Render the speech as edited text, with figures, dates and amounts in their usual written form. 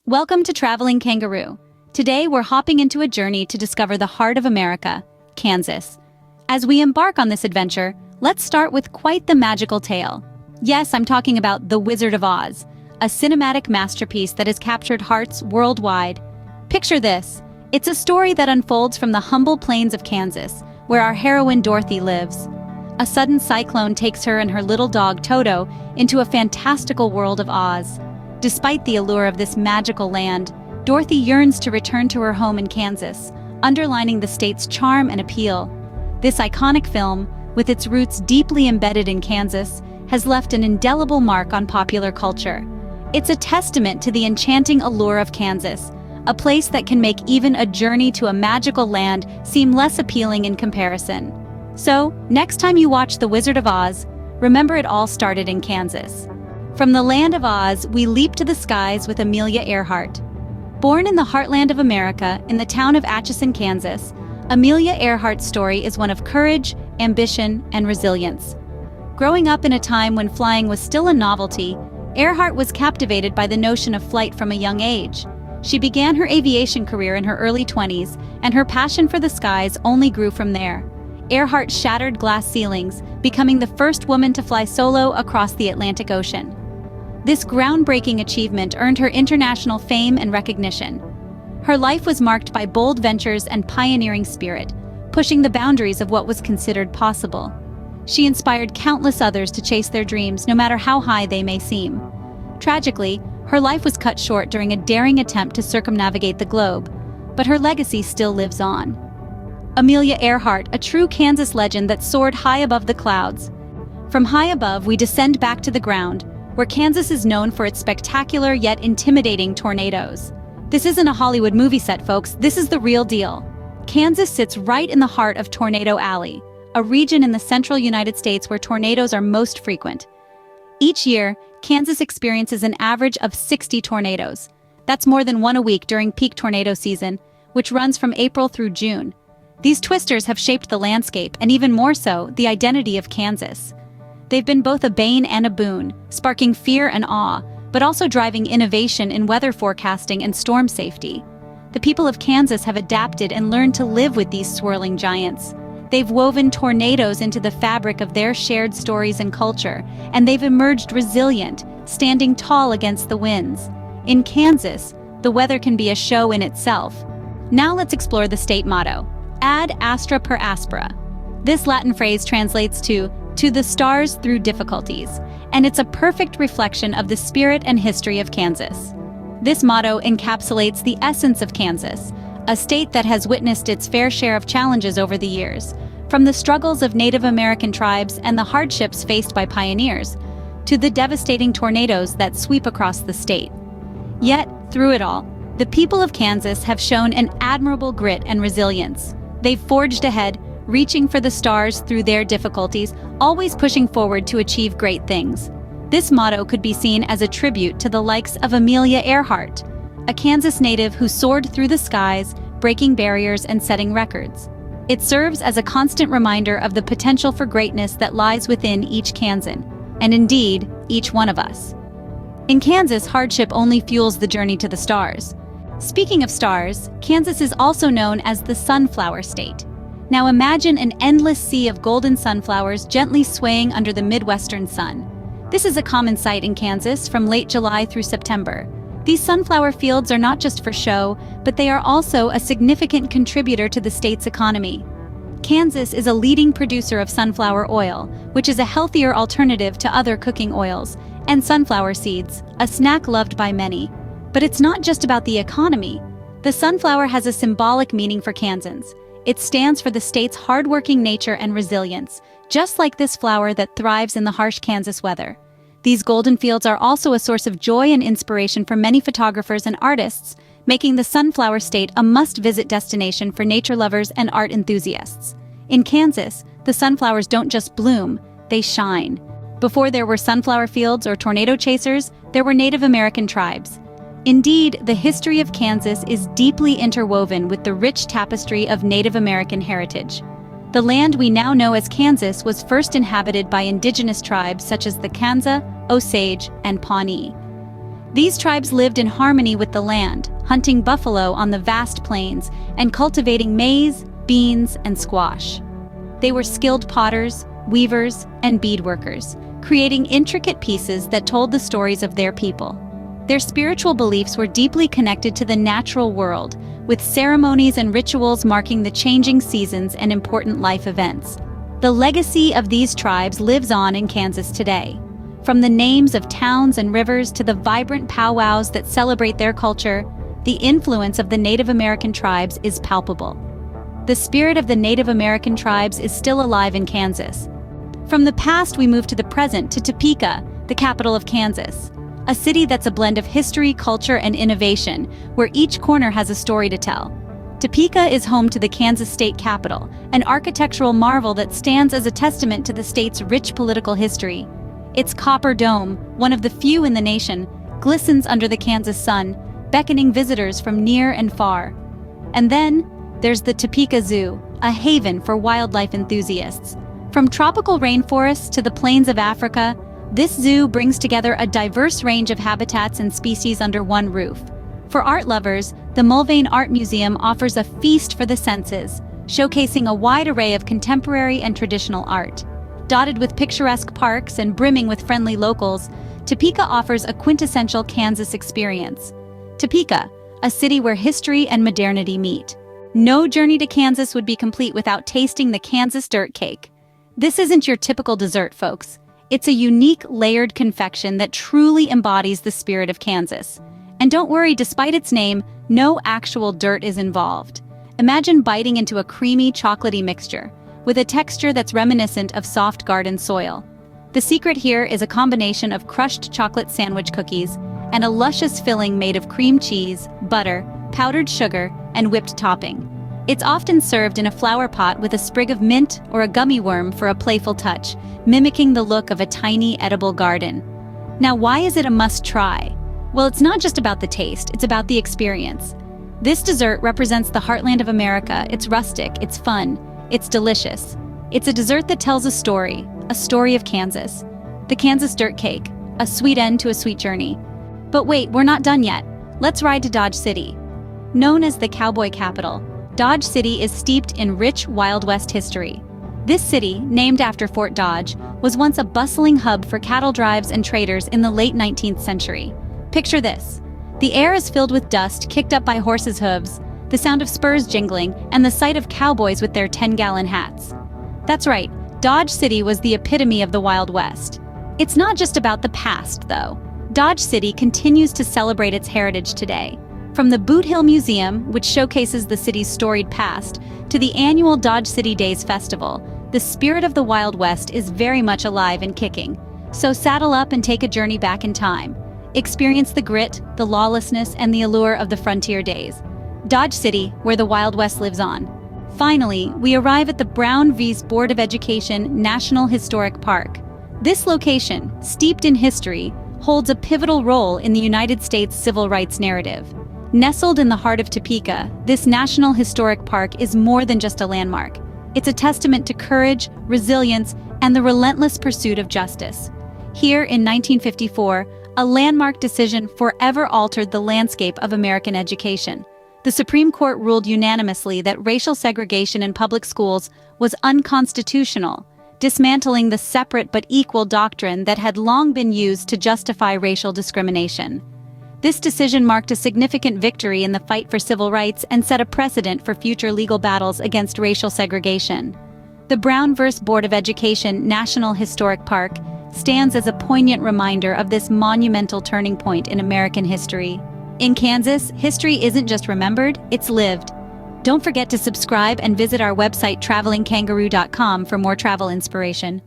Welcome to Traveling Kangaroo. Today we're hopping into a journey to discover the heart of America, Kansas. As we embark on this adventure, let's start with quite the magical tale. Yes, I'm talking about The Wizard of Oz, a cinematic masterpiece that has captured hearts worldwide. Picture this. It's a story that unfolds from the humble plains of Kansas, where our heroine Dorothy lives. A sudden cyclone takes her and her little dog Toto into a fantastical world of Oz. Despite the allure of this magical land, Dorothy yearns to return to her home in Kansas, underlining the state's charm and appeal. This iconic film, with its roots deeply embedded in Kansas, has left an indelible mark on popular culture. It's a testament to the enchanting allure of Kansas, a place that can make even a journey to a magical land seem less appealing in comparison. So, next time you watch The Wizard of Oz, remember it all started in Kansas. From the land of Oz, we leap to the skies with Amelia Earhart. Born in the heartland of America, in the town of Atchison, Kansas, Amelia Earhart's story is one of courage, ambition, and resilience. Growing up in a time when flying was still a novelty, Earhart was captivated by the notion of flight from a young age. She began her aviation career in her early 20s, and her passion for the skies only grew from there. Earhart shattered glass ceilings, becoming the first woman to fly solo across the Atlantic Ocean. This groundbreaking achievement earned her international fame and recognition. Her life was marked by bold ventures and pioneering spirit, pushing the boundaries of what was considered possible. She inspired countless others to chase their dreams, no matter how high they may seem. Tragically, her life was cut short during a daring attempt to circumnavigate the globe, but her legacy still lives on. Amelia Earhart, a true Kansas legend that soared high above the clouds. From high above, we descend back to the ground, where Kansas is known for its spectacular yet intimidating tornadoes. This isn't a Hollywood movie set, folks. This is the real deal. Kansas sits right in the heart of Tornado Alley, a region in the central United States where tornadoes are most frequent. Each year, Kansas experiences an average of 60 tornadoes. That's more than one a week during peak tornado season, which runs from April through June. These twisters have shaped the landscape, and even more so, the identity of Kansas. They've been both a bane and a boon, sparking fear and awe, but also driving innovation in weather forecasting and storm safety. The people of Kansas have adapted and learned to live with these swirling giants. They've woven tornadoes into the fabric of their shared stories and culture, and they've emerged resilient, standing tall against the winds. In Kansas, the weather can be a show in itself. Now let's explore the state motto, Ad Astra Per Aspera. This Latin phrase translates to the stars through difficulties, and it's a perfect reflection of the spirit and history of Kansas. This motto encapsulates the essence of Kansas, a state that has witnessed its fair share of challenges over the years, from the struggles of Native American tribes and the hardships faced by pioneers, to the devastating tornadoes that sweep across the state. Yet, through it all, the people of Kansas have shown an admirable grit and resilience. They've forged ahead, reaching for the stars through their difficulties, always pushing forward to achieve great things. This motto could be seen as a tribute to the likes of Amelia Earhart, a Kansas native who soared through the skies, breaking barriers and setting records. It serves as a constant reminder of the potential for greatness that lies within each Kansan, and indeed, each one of us. In Kansas, hardship only fuels the journey to the stars. Speaking of stars, Kansas is also known as the Sunflower State. Now imagine an endless sea of golden sunflowers gently swaying under the Midwestern sun. This is a common sight in Kansas from late July through September. These sunflower fields are not just for show, but they are also a significant contributor to the state's economy. Kansas is a leading producer of sunflower oil, which is a healthier alternative to other cooking oils, and sunflower seeds, a snack loved by many. But it's not just about the economy. The sunflower has a symbolic meaning for Kansans. It stands for the state's hardworking nature and resilience, just like this flower that thrives in the harsh Kansas weather. These golden fields are also a source of joy and inspiration for many photographers and artists, making the Sunflower State a must-visit destination for nature lovers and art enthusiasts. In Kansas, the sunflowers don't just bloom, they shine. Before there were sunflower fields or tornado chasers, there were Native American tribes. Indeed, the history of Kansas is deeply interwoven with the rich tapestry of Native American heritage. The land we now know as Kansas was first inhabited by indigenous tribes such as the Kansa, Osage, and Pawnee. These tribes lived in harmony with the land, hunting buffalo on the vast plains and cultivating maize, beans, and squash. They were skilled potters, weavers, and beadworkers, creating intricate pieces that told the stories of their people. Their spiritual beliefs were deeply connected to the natural world, with ceremonies and rituals marking the changing seasons and important life events. The legacy of these tribes lives on in Kansas today. From the names of towns and rivers to the vibrant powwows that celebrate their culture, the influence of the Native American tribes is palpable. The spirit of the Native American tribes is still alive in Kansas. From the past, we move to the present to Topeka, the capital of Kansas. A city that's a blend of history, culture, and innovation, where each corner has a story to tell. Topeka is home to the Kansas state capitol, an architectural marvel that stands as a testament to the state's rich political history. Its copper dome, one of the few in the nation, glistens under the Kansas sun, beckoning visitors from near and far. And then, there's the Topeka Zoo, a haven for wildlife enthusiasts. From tropical rainforests to the plains of Africa, this zoo brings together a diverse range of habitats and species under one roof. For art lovers, the Mulvane Art Museum offers a feast for the senses, showcasing a wide array of contemporary and traditional art. Dotted with picturesque parks and brimming with friendly locals, Topeka offers a quintessential Kansas experience. Topeka, a city where history and modernity meet. No journey to Kansas would be complete without tasting the Kansas dirt cake. This isn't your typical dessert, folks. It's a unique, layered confection that truly embodies the spirit of Kansas. And don't worry, despite its name, no actual dirt is involved. Imagine biting into a creamy, chocolatey mixture, with a texture that's reminiscent of soft garden soil. The secret here is a combination of crushed chocolate sandwich cookies and a luscious filling made of cream cheese, butter, powdered sugar, and whipped topping. It's often served in a flower pot with a sprig of mint or a gummy worm for a playful touch, mimicking the look of a tiny edible garden. Now, why is it a must-try? Well, it's not just about the taste, it's about the experience. This dessert represents the heartland of America. It's rustic, it's fun, it's delicious. It's a dessert that tells a story of Kansas. The Kansas dirt cake, a sweet end to a sweet journey. But wait, we're not done yet. Let's ride to Dodge City. Known as the cowboy capital, Dodge City is steeped in rich Wild West history. This city, named after Fort Dodge, was once a bustling hub for cattle drives and traders in the late 19th century. Picture this. The air is filled with dust kicked up by horses' hooves, the sound of spurs jingling, and the sight of cowboys with their 10-gallon hats. That's right, Dodge City was the epitome of the Wild West. It's not just about the past, though. Dodge City continues to celebrate its heritage today. From the Boot Hill Museum, which showcases the city's storied past, to the annual Dodge City Days Festival, the spirit of the Wild West is very much alive and kicking. So saddle up and take a journey back in time. Experience the grit, the lawlessness, and the allure of the frontier days. Dodge City, where the Wild West lives on. Finally, we arrive at the Brown vs. Board of Education National Historic Park. This location, steeped in history, holds a pivotal role in the United States civil rights narrative. Nestled in the heart of Topeka, this National Historic Park is more than just a landmark. It's a testament to courage, resilience, and the relentless pursuit of justice. Here in 1954, a landmark decision forever altered the landscape of American education. The Supreme Court ruled unanimously that racial segregation in public schools was unconstitutional, dismantling the separate but equal doctrine that had long been used to justify racial discrimination. This decision marked a significant victory in the fight for civil rights and set a precedent for future legal battles against racial segregation. The Brown vs. Board of Education National Historic Park stands as a poignant reminder of this monumental turning point in American history. In Kansas, history isn't just remembered, it's lived. Don't forget to subscribe and visit our website travelingkangaroo.com for more travel inspiration.